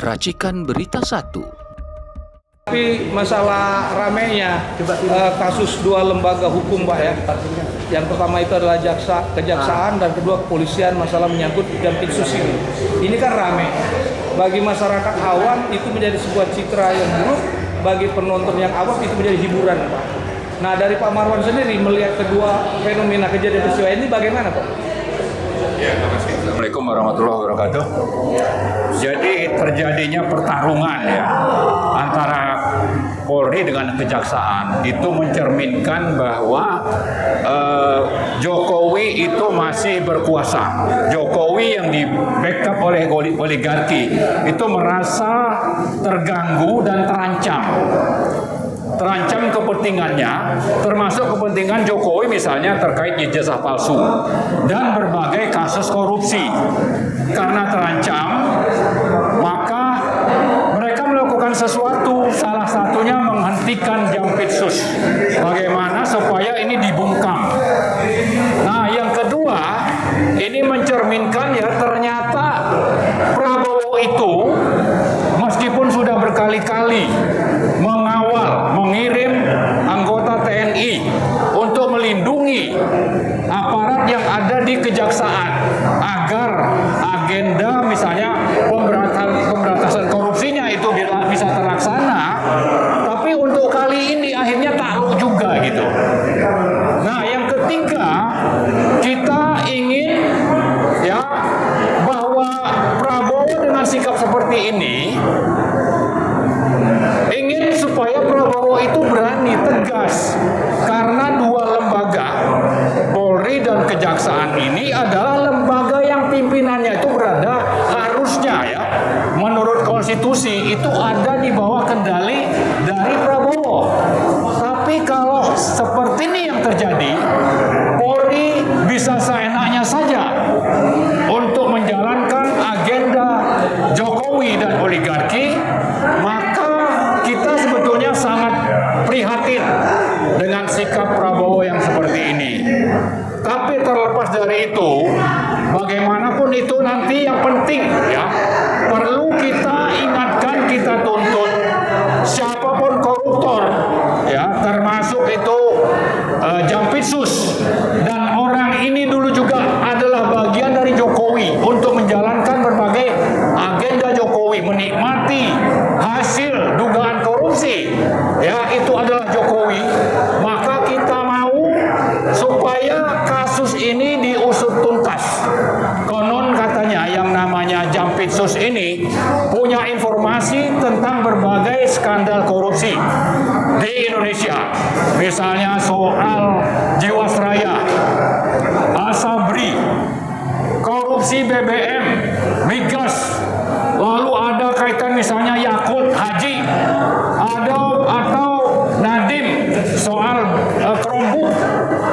Racikan Berita 1. Tapi masalah ramainya kasus dua lembaga hukum, Pak, ya. Yang pertama itu adalah kejaksaan dan kedua kepolisian, masalah menyangkut Jampitsus ini. Ini kan ramai. Bagi masyarakat awam itu menjadi sebuah citra yang buruk, bagi penonton yang awam itu menjadi hiburan, Pak. Nah, dari Pak Marwan sendiri melihat kedua fenomena kejadian peristiwa ini bagaimana, Pak? Ya, terima kasih. Assalamualaikum warahmatullahi wabarakatuh. Jadi terjadinya pertarungan ya antara Polri dengan kejaksaan itu mencerminkan bahwa Jokowi itu masih berkuasa. Jokowi yang di backup oleh oligarki itu merasa terganggu dan terancam kepentingannya, termasuk kepentingan Jokowi misalnya terkait ijazah palsu dan berbagai kasus korupsi. Karena terancam, maka mereka melakukan sesuatu, salah satunya menghentikan Jampitsus. Bagaimana supaya ini dibungkam. Nah, yang kedua, ini mencerminkan ya ternyata Prabowo itu meskipun sudah berkali-kali mengirim anggota TNI untuk melindungi aparat yang ada di kejaksaan agar agenda misalnya pemberantasan korupsinya itu bisa terlaksana, tapi untuk kali ini akhirnya taruh juga gitu. Nah, yang ketiga, kita ingin ya bahwa Prabowo dengan sikap seperti ini ingin supaya Prabowo itu berani tegas, karena dua lembaga Polri dan Kejaksaan ini adalah lembaga yang pimpinannya itu berada harusnya ya menurut konstitusi itu ada di bawah kendali dari Prabowo. Tapi kalau seperti ini yang terjadi, Polri bisa seenaknya saja untuk menjalankan agenda Jokowi dan oligarki, maka kita sebetulnya sangat prihatin dengan sikap Prabowo yang seperti ini. Tapi terlepas dari itu, bagaimanapun itu nanti yang penting ya, perlu kita ingatkan, kita tuntut siapapun koruptor ya, termasuk itu Jampitsus, dan orang ini dulu juga adalah bagian dari Jokowi untuk menjalankan berbagai agenda Jokowi, menikmati hasil dugaan korupsi ya, itu adalah Jokowi. Maka kita mau supaya kasus ini diusut tuntas. Konon katanya yang namanya Jampitsus ini punya informasi tentang berbagai skandal korupsi di Indonesia, misalnya soal Jiwasraya, Asabri, korupsi BBM, migas, lalu ada kaitan misalnya Yakult Haji, ada atau Nadiem soal Kerombuk.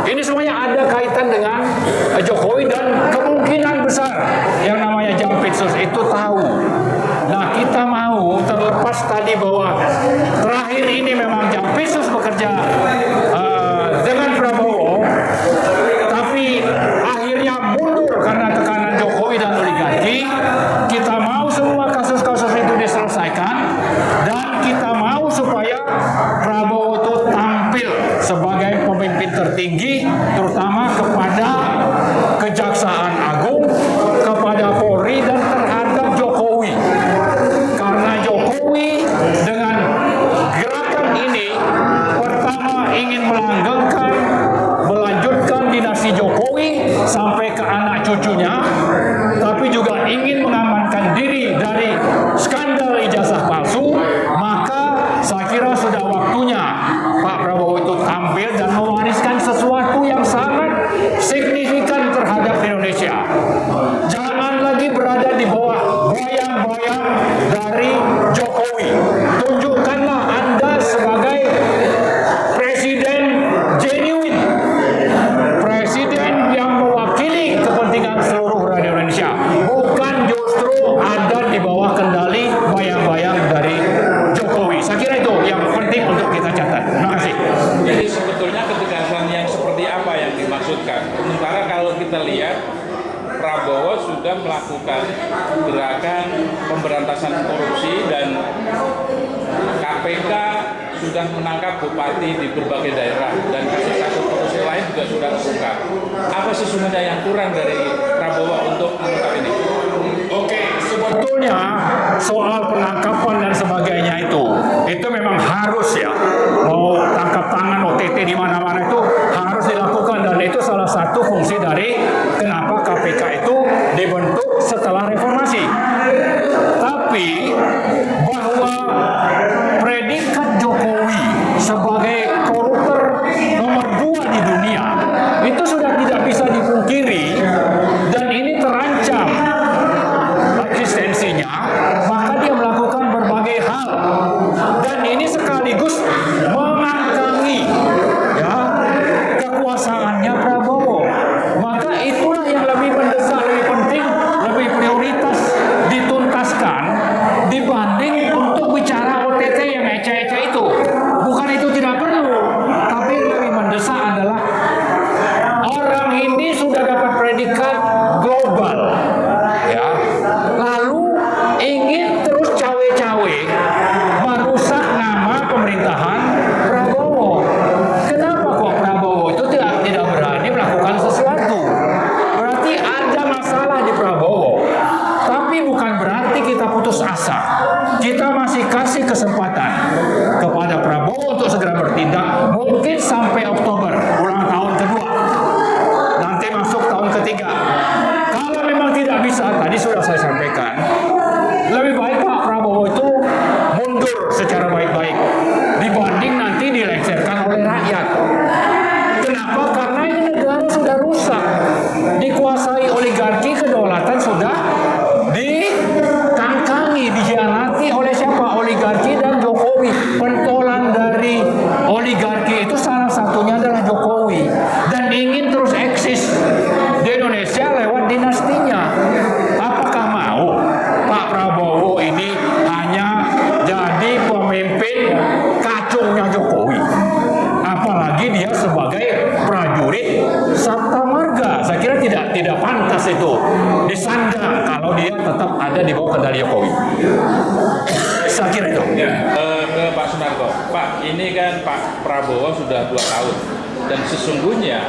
Ini semuanya ada kaitan dengan Jokowi dan kemungkinan besar yang namanya Jampitsus itu tahu. Nah, kita mau terlepas tadi bahwa terakhir ini memang Jampitsus bekerja dengan Prabowo, tapi akhirnya mundur karena tekanan Jokowi dan oligarki. Kita mau semua kasus-kasus itu diselesaikan, dan kita mau supaya Prabowo itu tampil sebagai pemimpin tertinggi, terutama kepada Kejaksaan Agung, kepada Polri, dan terhadap Jokowi. Karena Jokowi dengan gerakan ini pertama ingin melanjutkan dinasti Jokowi sampai ke anak cucunya, tapi juga ingin mengamankan diri dari skandal ijazah palsu. Maka saya kira sudah waktunya Pak Prabowo itu tampil dan mewariskan sesuatu yang sangat signifikan terhadap Indonesia. Jangan lagi berada di bawah bayang-bayang dari Jokowi. Tunjukkanlah Anda sebagai presiden genuine, presiden yang mewakili kepentingan seluruh rakyat Indonesia, bukan justru ada di bawah kendali bayang-bayang dari Jokowi. Saya kira itu yang penting untuk kita catat. Terima kasih. Jadi sebetulnya ketegasan yang seperti apa yang dimaksudkan? Sementara kalau kita lihat Prabowo sudah melakukan gerakan pemberantasan korupsi dan KPK sudah menangkap bupati di berbagai daerah dan kasus-kasus korupsi lain juga sudah terungkap. Apa sesungguhnya yang kurang dari Prabowo untuk mengungkap ini? Oke, sebetulnya soal penangkapan dan sebagainya itu memang harus ya. Mau tangkap tangan OTT di mana-mana itu harus dilakukan, dan itu salah satu fungsi dari kenapa KPK itu dibentuk setelah reformasi. Tapi bahwa predikat Jokowi sebagai koruptor nomor 2 di dunia itu sudah tidak bisa dipungkiri, dan ini terancam eksistensinya, maka dia melakukan berbagai hal, dan ini sekaligus mengangkangi ya kekuasaannya Prabowo. Maka itulah yang lebih mendesak, lebih penting, lebih prioritas dituntaskan dibanding untuk bicara OTT yang eceh-eceh itu. Bukan itu tidak perlu, tapi yang lebih mendesak adalah orang ini sudah dapat predikat global ya, lalu ingin terus cawe-cawe merusak nama pemerintahan Prabowo. Kenapa kok Prabowo itu tidak berani melakukan sesuatu? Berarti ada masalah di Prabowo. Tapi bukan berarti kita putus asa. Kita masih kasih kesempatan kepada Prabowo untuk segera bertindak, mungkin sampai Oktober, ulang tahun kedua. Nanti masuk tahun ketiga. Kalau memang tidak bisa, tadi sudah saya sampaikan, lebih baik Pak Prabowo itu mundur secara baik-baik dibanding nanti dilengsarkan oleh rakyat. Kenapa? Karena ini negara sudah rusak, dikuasai oligarki, kedaulatan sudah dikangkangi, dihianati oleh siapa? Oligarki dan Jokowi. Pentolan dari oligarki itu salah satunya adalah Jokowi, dan ingin terus eksis di Indonesia lewat dinastinya. Apakah mau Pak Prabowo ini hanya jadi pemimpin kacungnya Jokowi? Apalagi dia sebagai prajurit Sabta Marga. Saya kira tidak pantas itu disandang kalau dia tetap ada di bawah kendali Jokowi. Saya kira itu. Ke Pak Sunarko, Pak, ini kan Pak Prabowo sudah 2 tahun, dan sesungguhnya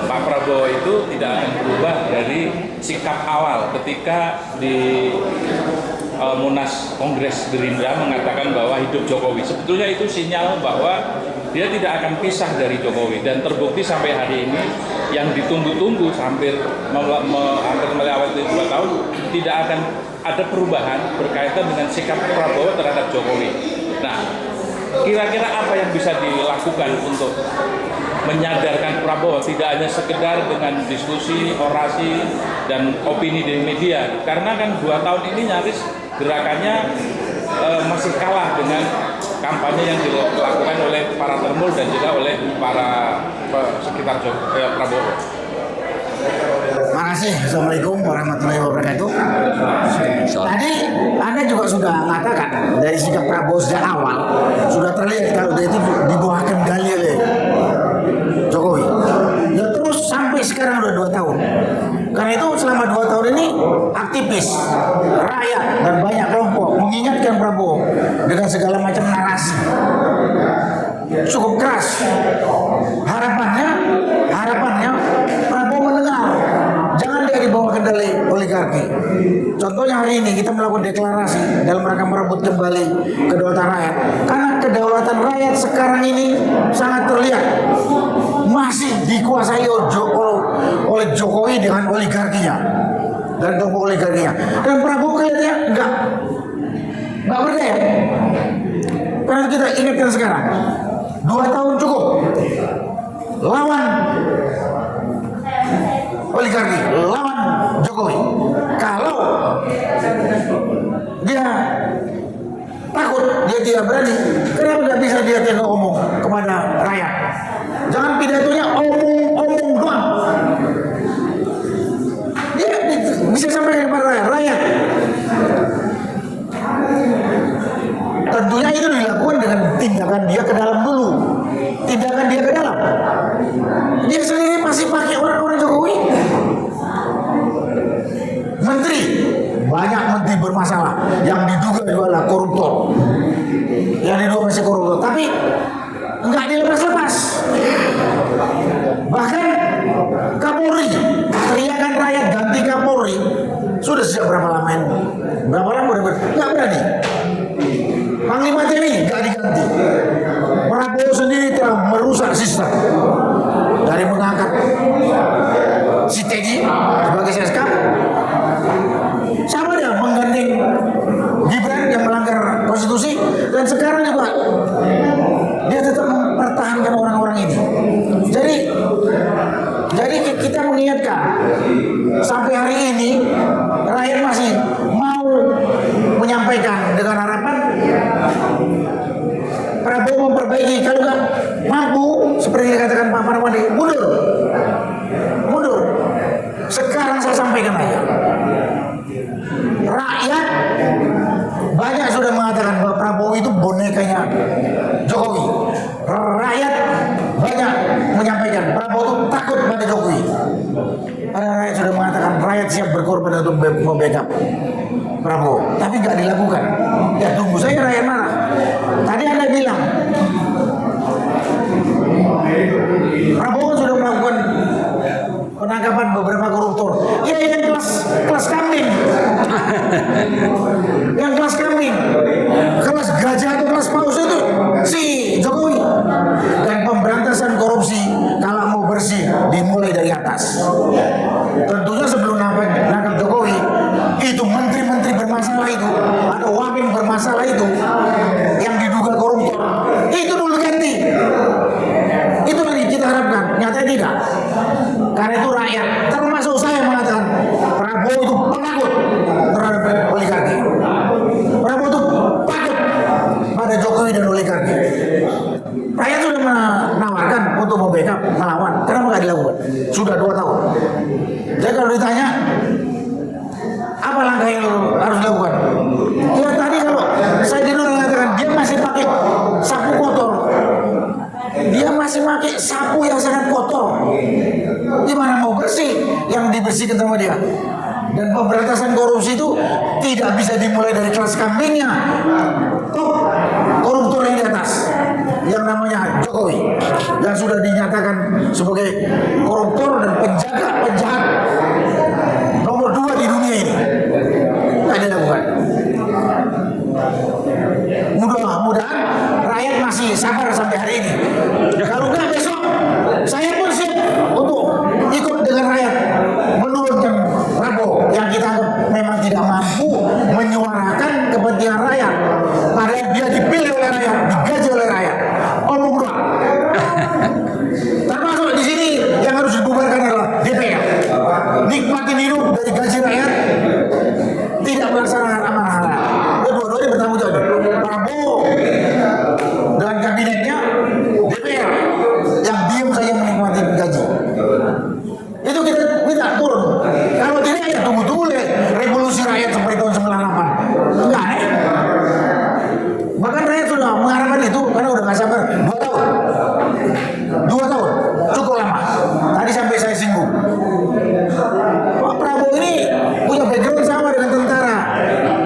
Pak Prabowo itu tidak akan berubah dari sikap awal ketika di Munas Kongres Gerindra mengatakan bahwa hidup Jokowi. Sebetulnya itu sinyal bahwa dia tidak akan pisah dari Jokowi, dan terbukti sampai hari ini yang ditunggu-tunggu hampir melewati 2 tahun tidak akan ada perubahan berkaitan dengan sikap Prabowo terhadap Jokowi. Nah, kira-kira apa yang bisa dilakukan untuk menyadarkan Prabowo tidak hanya sekedar dengan diskusi, orasi, dan opini di media, karena kan 2 tahun ini nyaris gerakannya masih kalah dengan kampanye yang dilakukan oleh para termul dan juga oleh para sekitar Prabowo. Makasih. Assalamualaikum warahmatullahi wabarakatuh. Tadi Anda juga sudah mengatakan dari sikap Prabowo sejak awal sudah terlihat kalau dia itu di bawah kendali oleh Jokowi. Ya terus sampai sekarang udah 2 tahun. Karena itu selama 2 tahun ini aktivis, rakyat dan banyak kelompok mengingatkan Prabowo dengan segala macam narasi cukup keras. Harapannya Prabowo mendengar, jangan dia dibawa kendali oligarki. Contohnya hari ini kita melakukan deklarasi dalam rangka merebut kembali kedaulatan rakyat. Karena kedaulatan rakyat sekarang ini sangat terlihat masih dikuasai oleh Jokowi dengan oligarkinya dan kelompok oligarkinya. Dan Prabowo kayaknya enggak berdaya. Karena kita ingatkan sekarang, 2 tahun cukup. Lawan oligarki, lawan Jokowi. Kalau dia takut, dia tidak berani, kenapa nggak bisa dia ngomong kepada rakyat? Jangan pidatonya omong doang. Dia bisa sampaikan kepada rakyat. Tentunya itu dilakukan dengan tindakan dia ke dalam dulu. Tindakan dia ke dalam. Dia sendiri masih pakai orang-orang Jokowi. banyak menteri bermasalah yang diduga adalah koruptor, masih koruptor, tapi nggak dilepas-lepas. Bahkan Kapolri, teriakan rakyat ganti Kapolri sudah sejak berapa lama ini? Berapa lama udah nggak berani. Panglima TNI nggak diganti. Prabowo sendiri telah merusak sistem dari mengangkat si Teddy sebagai seskap, sama dia menggandeng Gibran yang melanggar konstitusi, dan sekarang juga dia tetap mempertahankan orang-orang ini. Jadi kita mengingatkan sampai hari ini rakyat masih mau menyampaikan dengan harapan Prabowo memperbaiki. Kalau nggak mampu, seperti yang dikatakan Pak Parwandi, mundur. Sekarang saya sampaikan aja, rakyat banyak sudah mengatakan bahwa Prabowo itu bonekanya Jokowi. Rakyat banyak menyampaikan Prabowo itu takut pada Jokowi. Rakyat sudah mengatakan rakyat siap berkorban untuk membackup Prabowo, tapi nggak dilakukan. Ya tunggu saya rakyat mana? Tadi Anda bilang Prabowo sudah melakukan penangkapan beberapa koruptor. Ya yang kelas kambing, kelas gajah atau kelas paus itu si Jokowi. Dan pemberantasan korupsi kalau mau bersih dimulai dari atas. Tentunya sebelum nangkap Jokowi, itu menteri-menteri bermasalah itu atau wamen bermasalah itu yang diduga koruptor, itu dulu ganti. Itu yang kita harapkan. Nyatanya tidak. Karena itu rakyat, termasuk saya, mengatakan Prabowo itu penakut terhadap oligarki. Prabowo itu takut pada Jokowi dan oligarki. Rakyat sudah menawarkan untuk membackup, melawan. Kenapa nggak dilakukan? Sudah 2 tahun. Jadi kalau ditanya apa langkah yang harus dilakukan? Ya tadi kalau saya dulu mengatakan dia masih pakai sapu kotor. Dia masih pakai sapu yang sangat kotor. Gimana mau bersih yang dibersihkan sama dia? Dan pemberantasan korupsi itu tidak bisa dimulai dari kelas kambingnya. Top koruptor yang di atas, yang namanya Jokowi, yang sudah dinyatakan sebagai koruptor dan penjahat nomor 2 di dunia ini. Tidak dilakukan. Mudah-mudahan rakyat masih sabar sampai hari ini. Kalau enggak besok saya pun siap untuk ikut dengan rakyat menurunkan Prabowo yang kita anggap memang tidak mampu menyuarakan kepentingan rakyat. Padahal dia dipilih oleh rakyat, digaji oleh rakyat. Omong doang. Termasuk di sini yang harus dibubarkan adalah DPR. Nikmatin hidup dari gaji rakyat, tidak melaksanakan amanah rakyat. Kedua-duanya bertanggung jawab. Prabowo dengan kabinetnya, DPR yang diam saja menikmati gaji. Itu kita minta turun. Kalau tidak ya tunggu-tunggu deh revolusi rakyat seperti tahun 98. Enggak aneh. Bahkan rakyat sudah mengharapkan itu karena udah nggak sabar 2 tahun. 2 tahun cukup lama. Tadi sampai saya singgung. Pak Prabowo ini punya background sama dengan tentara.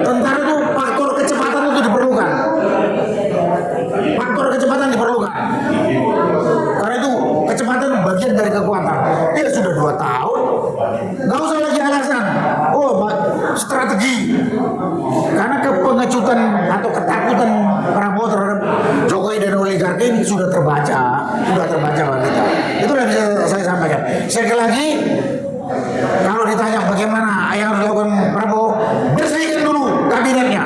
Tentara itu faktor kecepatan itu diperlukan. Faktor kecepatan diperlukan. Karena itu kecepatan bagian dari kekuatan. Dia sudah 2 tahun. Nggak usah lagi alasan. Oh, strategi. Karena kepengecutan atau ketakutan Prabowo terhadap Jokowi dan oligarki ini sudah terbaca bagi kita. Itu yang bisa saya sampaikan. Sekali lagi, kalau ditanya bagaimana yang harus dilakukan Prabowo, bersihkan dulu kabinetnya,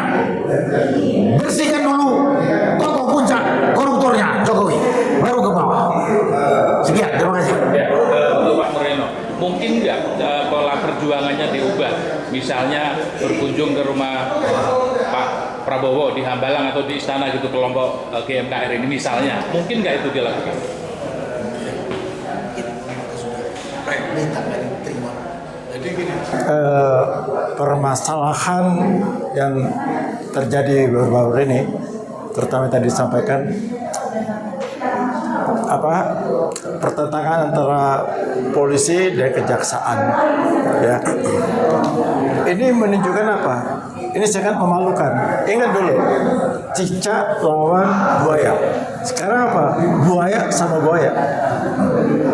bersihkan dulu tokoh puncak koruptornya Jokowi, baru ke bawah. Sekian, terima kasih. Ya, untuk Pak Moreno, mungkin nggak pola perjuangannya diubah? Misalnya berkunjung ke rumah Pak Prabowo di Hambalang atau di istana gitu, kelompok GMKR ini misalnya, mungkin nggak itu dilakukan? Permasalahan yang terjadi baru-baru ini, terutama tadi disampaikan pertentangan antara polisi dan kejaksaan. Ya. Ini menunjukkan apa? Ini sangat memalukan. Ingat dulu, cicak lawan buaya. Sekarang apa? Buaya sama buaya.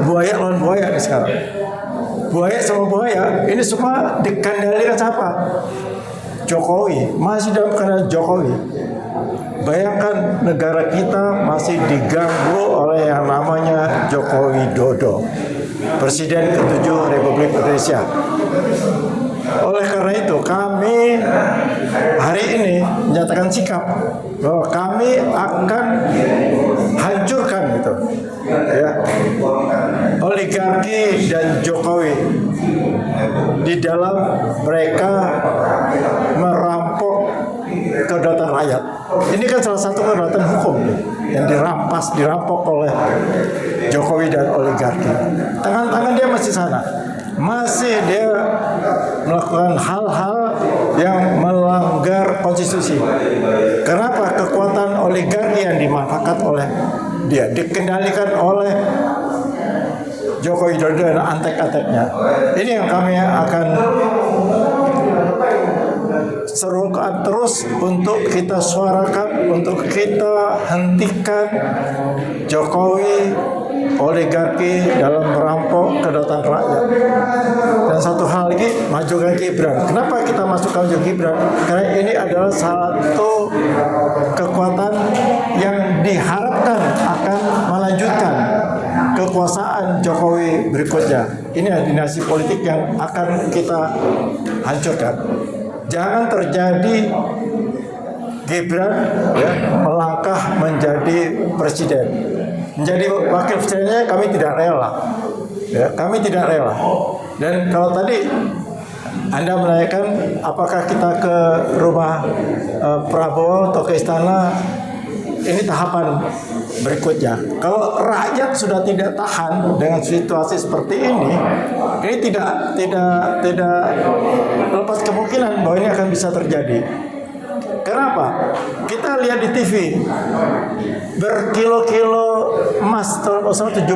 Buaya lawan buaya nih sekarang. Buaya sama buaya, ini semua dikendalikan siapa? Jokowi, masih dalam kendali Jokowi. Bayangkan negara kita masih diganggu oleh yang namanya Joko Widodo, Presiden ke-7 Republik Indonesia. Oleh karena itu kami hari ini menyatakan sikap bahwa kami akan hancurkan gitu, ya, oligarki dan Jokowi di dalam mereka merampok kedaulatan rakyat. Ini kan salah satu kedaulatan hukum yang dirampok oleh Jokowi dan oligarki. Tangan-tangan dia masih sana. Masih dia melakukan hal-hal yang melanggar konstitusi. Kenapa? Kekuatan oligarki yang dimanfaatkan oleh dia, dikendalikan oleh Jokowi Widodo dan antek-anteknya. Ini yang kami akan serukan terus untuk kita suarakan, untuk kita hentikan Jokowi oligarki dalam merampok kedaulatan rakyat. Dan satu hal lagi, majukan Gibran. Kenapa kita masukkan Gibran? Karena ini adalah satu kekuatan yang diharapkan akan melanjutkan kekuasaan Jokowi berikutnya. Ini dinasti politik yang akan kita hancurkan. Jangan terjadi Gibran ya, melangkah menjadi presiden. Menjadi wakil presidennya kami tidak rela. Ya, kami tidak rela. Dan kalau tadi Anda menanyakan apakah kita ke rumah Prabowo atau ke istana, ini tahapan berikutnya. Kalau rakyat sudah tidak tahan dengan situasi seperti ini tidak lepas kemungkinan bahwa ini akan bisa terjadi. Kenapa? Kita lihat di TV berkilo-kilo emas, tahun 75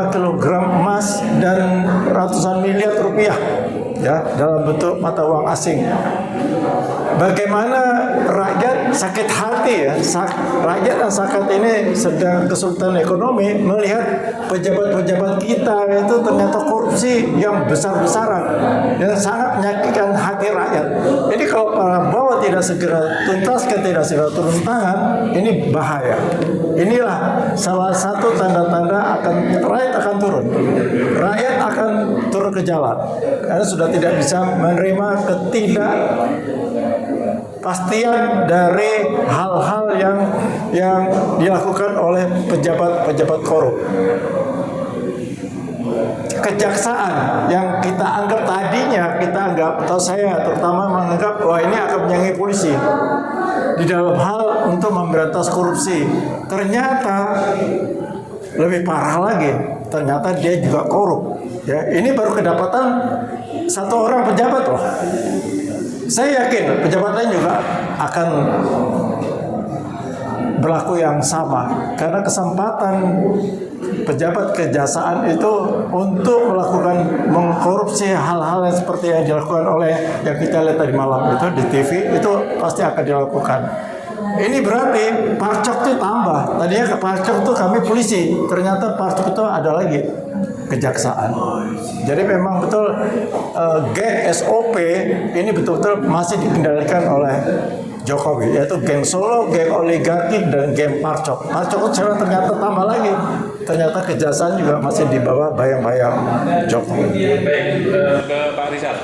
kg emas dan ratusan miliar rupiah ya dalam bentuk mata uang asing. Bagaimana rakyat sakit hati ya, rakyat dan sakit ini sedang kesulitan ekonomi melihat pejabat-pejabat kita itu ternyata korupsi yang besar-besaran dan sangat menyakitkan hati rakyat. Jadi kalau Prabowo tidak segera tuntaskan, tidak segera turun tangan, ini bahaya. Inilah salah satu tanda-tanda rakyat akan turun. Rakyat akan turun ke jalan karena sudah tidak bisa menerima ketidakpastian dari hal-hal yang dilakukan oleh pejabat-pejabat korup. Kejaksaan yang kita anggap atau saya terutama menganggap bahwa ini akan menyangi polisi di dalam hal untuk memberantas korupsi, ternyata lebih parah lagi, ternyata dia juga korup. Ya, ini baru kedapatan satu orang pejabat loh. Saya yakin pejabat lain juga akan berlaku yang sama karena kesempatan pejabat kejaksaan itu untuk melakukan mengkorupsi hal-hal yang seperti yang dilakukan oleh yang kita lihat tadi malam itu di TV itu pasti akan dilakukan. Ini berarti Parcok itu tambah. Tadinya ke Parcok itu kami polisi, ternyata Parcok itu ada lagi kejaksaan. Jadi memang betul geng SOP ini betul-betul masih dikendalikan oleh Jokowi, yaitu geng Solo, geng oligarki, dan geng Parcok. Parcok itu ternyata tambah lagi. Ternyata kejaksaan juga masih di bawah bayang-bayang Jokowi. Baik, ke Pak Rizal.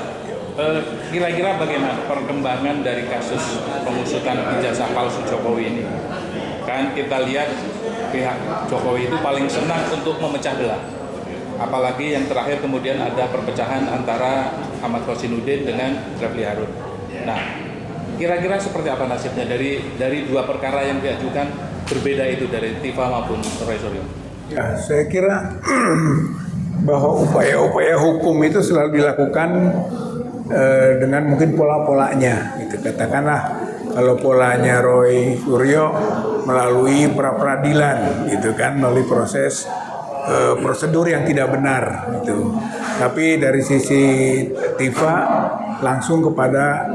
Kira-kira bagaimana perkembangan dari kasus pengusutan ijazah palsu Jokowi ini? Kan kita lihat pihak Jokowi itu paling senang untuk memecah belah. Apalagi yang terakhir kemudian ada perpecahan antara Ahmad Khosinuddin dengan Refli Harun. Nah, kira-kira seperti apa nasibnya dari dua perkara yang diajukan berbeda itu dari Tifa maupun Roy Suryo? Ya, saya kira bahwa upaya-upaya hukum itu selalu dilakukan dengan mungkin pola-polanya. Gitu. Katakanlah kalau polanya Roy Suryo melalui pra-peradilan, gitu kan, melalui proses prosedur yang tidak benar gitu. Tapi dari sisi Tifa langsung kepada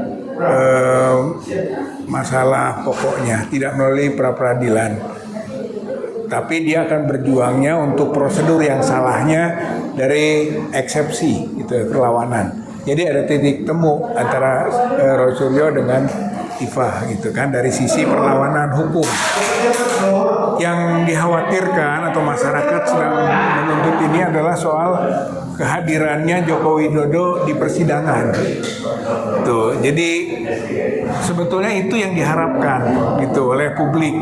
masalah pokoknya, tidak melalui pra-peradilan. Tapi dia akan berjuangnya untuk prosedur yang salahnya dari eksepsi gitu, perlawanan. Jadi ada titik temu antara Roy Suryo dengan Tifa gitu kan, dari sisi perlawanan hukum. Yang dikhawatirkan atau masyarakat sedang menuntut ini adalah soal kehadirannya Joko Widodo di persidangan. Tuh, jadi sebetulnya itu yang diharapkan gitu oleh publik.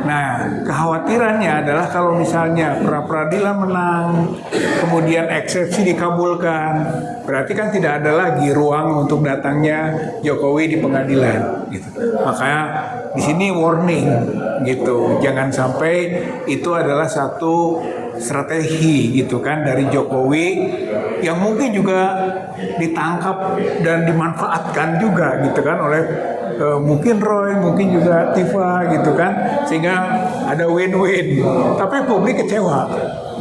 Nah, kekhawatirannya adalah kalau misalnya pra-peradilan menang, kemudian eksepsi dikabulkan, berarti kan tidak ada lagi ruang untuk datangnya Jokowi di pengadilan. Gitu. Makanya di sini warning, gitu, jangan sampai itu adalah satu strategi gitu kan dari Jokowi yang mungkin juga ditangkap dan dimanfaatkan juga gitu kan oleh mungkin Roy, mungkin juga Tifa gitu kan, sehingga ada win-win. Tapi publik kecewa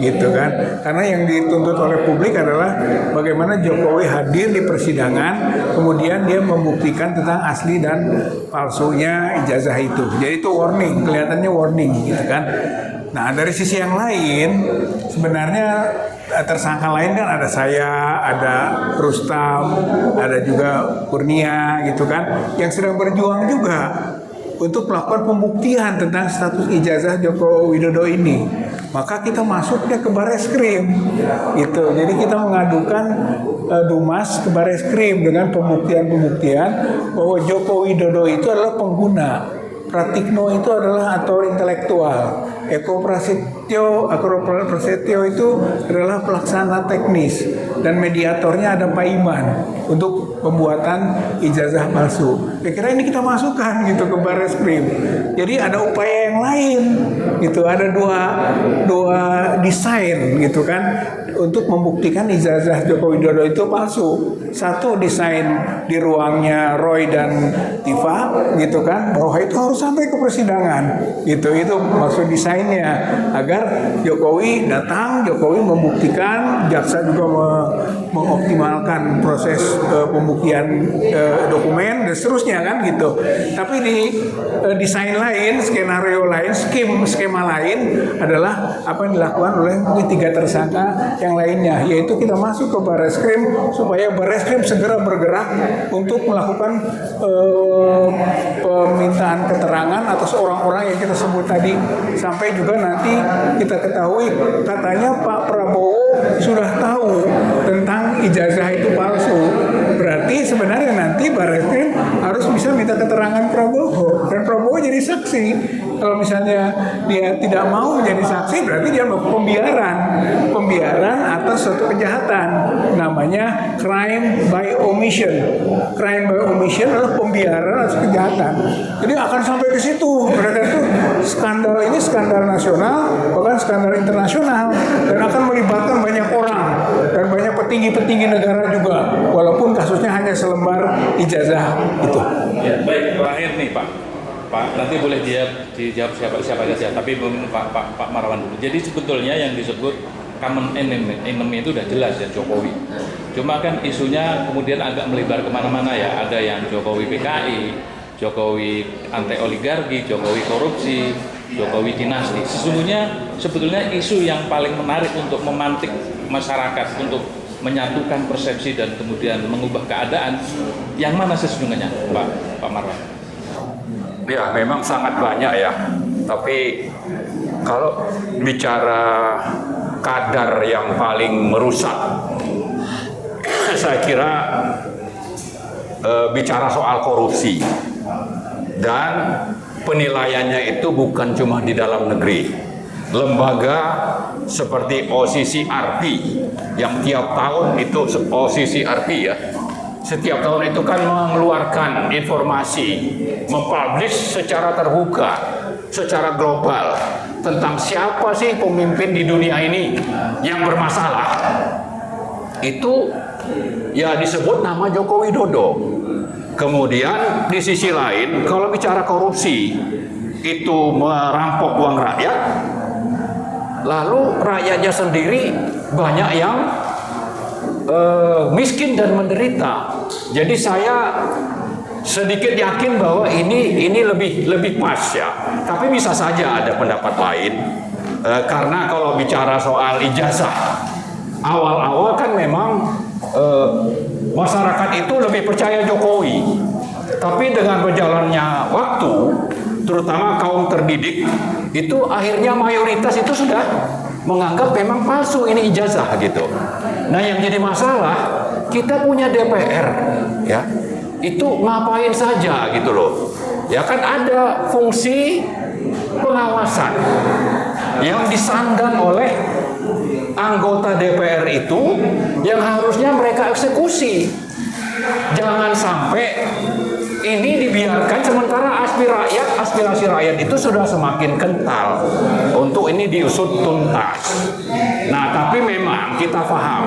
gitu kan, karena yang dituntut oleh publik adalah bagaimana Jokowi hadir di persidangan, kemudian dia membuktikan tentang asli dan palsunya ijazah itu. Jadi itu warning, kelihatannya warning gitu kan. Nah, dari sisi yang lain, sebenarnya tersangka lain kan ada saya, ada Rustam, ada juga Kurnia gitu kan, yang sedang berjuang juga untuk melakukan pembuktian tentang status ijazah Joko Widodo ini. Maka kita masuknya ke Bareskrim gitu. Jadi kita mengadukan Dumas ke Bareskrim dengan pembuktian-pembuktian bahwa Joko Widodo itu adalah pengguna, Pratikno itu adalah aktor intelektual, Eko Prasetyo itu adalah pelaksana teknis, dan mediatornya ada Pak Iman untuk pembuatan ijazah palsu. Kira-kira ini kita masukkan gitu ke Bareskrim. Jadi ada upaya yang lain gitu, ada dua desain gitu kan untuk membuktikan ijazah Joko Widodo itu palsu. Satu desain di ruangnya Roy dan Tifa gitu kan, bahwa itu harus sampai ke persidangan gitu. Itu maksud desainnya, agar Jokowi datang, Jokowi membuktikan, jaksa juga mengoptimalkan proses pembuktian dokumen dan seterusnya kan gitu. Tapi di desain lain, skenario lain, skema lain adalah apa yang dilakukan oleh mungkin 3 tersangka yang lainnya, yaitu kita masuk ke Bareskrim supaya Bareskrim segera bergerak untuk melakukan permintaan keterangan atas orang-orang yang kita sebut tadi, sampai juga nanti kita ketahui katanya Pak Prabowo sudah tahu tentang ijazah itu palsu. Berarti sebenarnya nanti Bareskrim harus bisa minta keterangan Prabowo, dan Prabowo jadi saksi. Kalau misalnya dia tidak mau menjadi saksi, berarti dia melakukan pembiaran atas suatu kejahatan, namanya crime by omission. Crime by omission adalah pembiaran atas kejahatan. Jadi akan sampai ke situ. Mereka itu skandal ini skandal nasional, bahkan skandal internasional, dan akan melibatkan banyak orang dan banyak petinggi-petinggi negara juga, walaupun kasusnya hanya selembar ijazah itu. Ya, baik, terakhir nih Pak, nanti boleh dijawab siapa saja, tapi Pak Marwan dulu. Jadi sebetulnya yang disebut common enemy itu udah jelas ya, Jokowi. Cuma kan isunya kemudian agak melebar kemana-mana ya. Ada yang Jokowi PKI, Jokowi anti oligarki, Jokowi korupsi, Jokowi dinasti. Sebetulnya isu yang paling menarik untuk memantik masyarakat untuk menyatukan persepsi dan kemudian mengubah keadaan, yang mana sesungguhnya, Pak Marwan? Ya, memang sangat banyak ya. Tapi kalau bicara kadar yang paling merusak, saya kira bicara soal korupsi, dan penilaiannya itu bukan cuma di dalam negeri. Lembaga seperti OCCRP yang tiap tahun itu OCCRP ya, setiap tahun itu kan mengeluarkan informasi, mempublish secara terbuka, secara global tentang siapa sih pemimpin di dunia ini yang bermasalah. Itu ya disebut nama Joko Widodo. Kemudian di sisi lain, kalau bicara korupsi itu merampok uang rakyat, lalu rakyatnya sendiri banyak yang miskin dan menderita. Jadi saya sedikit yakin bahwa ini lebih pas ya. Tapi bisa saja ada pendapat lain. Karena kalau bicara soal ijazah, awal-awal kan memang masyarakat itu lebih percaya Jokowi. Tapi dengan berjalannya waktu, terutama kaum terdidik, itu akhirnya mayoritas itu sudah menganggap memang palsu ini ijazah gitu. Nah, yang jadi masalah, kita punya DPR ya, itu ngapain saja gitu loh. Ya kan ada fungsi pengawasan yang disandang oleh anggota DPR itu yang harusnya mereka eksekusi. Jangan sampai ini dibiarkan sementara aspirasi rakyat itu sudah semakin kental untuk ini diusut tuntas. Nah, tapi memang kita paham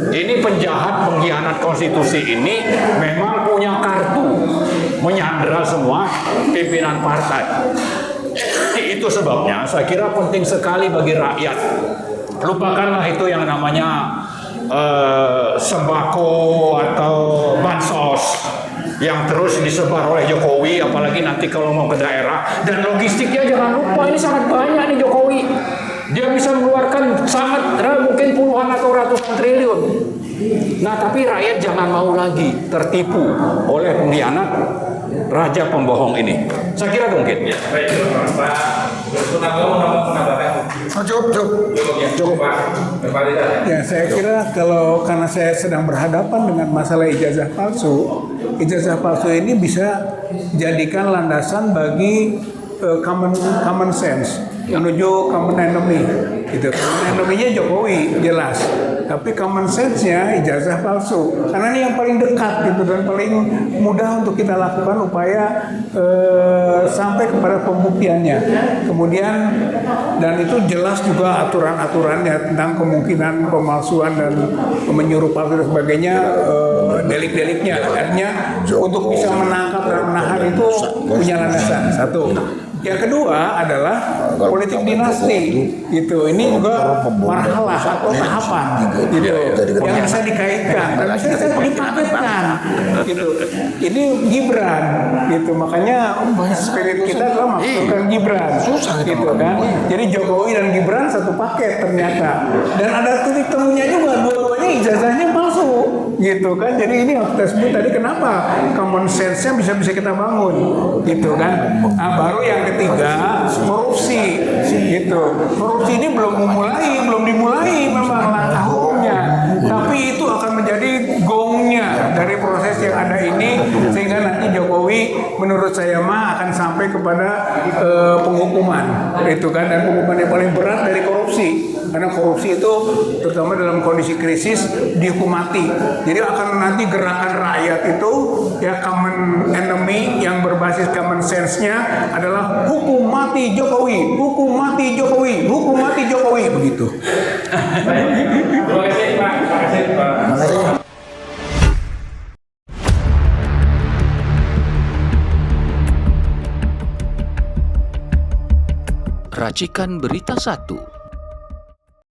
ini penjahat pengkhianat konstitusi ini memang punya kartu menyandera semua pimpinan partai. Itu sebabnya saya kira penting sekali bagi rakyat. Lupakanlah itu yang namanya sembako atau bansos yang terus disebar oleh Jokowi, apalagi nanti kalau mau ke daerah. Dan logistiknya jangan lupa, ini sangat banyak nih Jokowi. Dia bisa mengeluarkan mungkin puluhan atau ratusan triliun. Nah, tapi rakyat jangan mau lagi tertipu oleh pengkhianat raja pembohong ini. Saya kira mungkin. Ya. Baik, Pak. Cukup, Pak. Ya, saya kira karena saya sedang berhadapan dengan masalah ijazah palsu ini bisa jadikan landasan bagi common sense menuju common enemy. Gitu. Common enemy-nya Jokowi jelas, tapi common sense-nya ijazah palsu. Karena ini yang paling dekat gitu dan paling mudah untuk kita lakukan upaya sampai kepada pembuktiannya. Kemudian dan itu jelas juga aturan-aturannya tentang kemungkinan pemalsuan dan menyuruh palsu dan sebagainya, delik-deliknya. Artinya untuk bisa menangkap dan menahan itu punya landasan. Satu. Yang kedua adalah politik dinasti, gitu. Ini juga marhalah atau tahapan, gitu. Yang bisa dikaitkan, dan bisa dipaketkan, gitu. Ini Gibran, gitu. Makanya spirit kita adalah maksudkan Gibran, gitu kan. Jadi Jokowi dan Gibran satu paket ternyata. Dan ada titik temunya juga, dua-duanya ijazahnya palsu, gitu kan. Jadi ini yang kita sebut tadi kenapa common sense-nya bisa kita bangun, gitu kan. Nah, baru yang ketiga, korupsi, gitu. Korupsi ini belum dimulai memang langkah hukumnya, tapi itu akan menjadi gongnya dari proses yang ada ini, sehingga nanti Jokowi menurut saya akan sampai kepada penghukuman, itu kan, dan penghukuman yang paling berat dari korupsi. Karena korupsi itu terutama dalam kondisi krisis dihukum mati. Jadi akan nanti gerakan rakyat itu ya common enemy yang berbasis common sense-nya adalah hukum mati Jokowi, hukum mati Jokowi, hukum mati Jokowi, begitu. Terima kasih, Pak. Terima kasih, Pak. Racikan Berita 1.